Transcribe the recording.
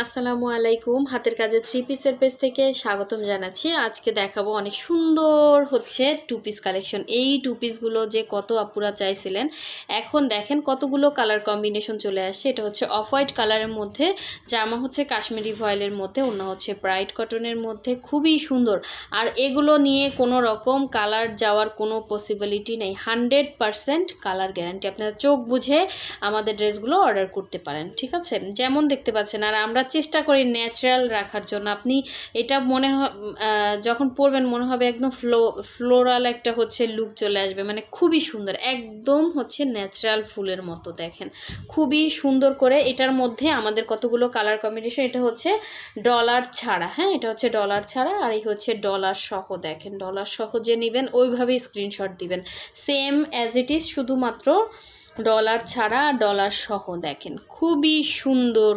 আসসালামু আলাইকুম। হাতের কাজে থ্রি পিসের পেজ থেকে স্বাগতম জানাচ্ছি। আজকে দেখাবো অনেক সুন্দর হচ্ছে টু পিস কালেকশন। এই টু পিসগুলো যে কত আপুরা চাইছিলেন, এখন দেখেন কতগুলো কালার কম্বিনেশন চলে আসছে। এটা হচ্ছে অফ হোয়াইট কালারের মধ্যে, জামা হচ্ছে কাশ্মীরি ভয়েলের মধ্যে, অন্য হচ্ছে ব্রাইট কটনের মধ্যে, খুবই সুন্দর। আর এগুলো নিয়ে কোনো রকম কালার যাওয়ার কোনো পসিবিলিটি নেই। 100% কালার গ্যারান্টি। আপনারা চোখ বুঝে আমাদের ড্রেসগুলো অর্ডার করতে পারেন, ঠিক আছে? যেমন দেখতে পাচ্ছেন, আর আমরা চেষ্টা করি ন্যাচারাল রাখার জন্য। আপনি এটা মনে যখন পরবেন মনে হবে একদম ফ্লোরাল একটা হচ্ছে লুক চলে আসবে, মানে খুবই সুন্দর, একদম হচ্ছে ন্যাচারাল ফুলের মতো। দেখেন খুবই সুন্দর করে। এটার মধ্যে আমাদের কতগুলো কালার কম্বিনেশন। এটা হচ্ছে ডলার ছাড়া, হ্যাঁ, এটা হচ্ছে ডলার ছাড়া, আর এই হচ্ছে ডলার সহ। দেখেন ডলার সহ যে নেবেন ওইভাবেই স্ক্রিনশট দিবেন, সেম অ্যাজ ইট ইজ, শুধুমাত্র ডলার ছাড়া ডলার সহ। দেখেন খুবই সুন্দর।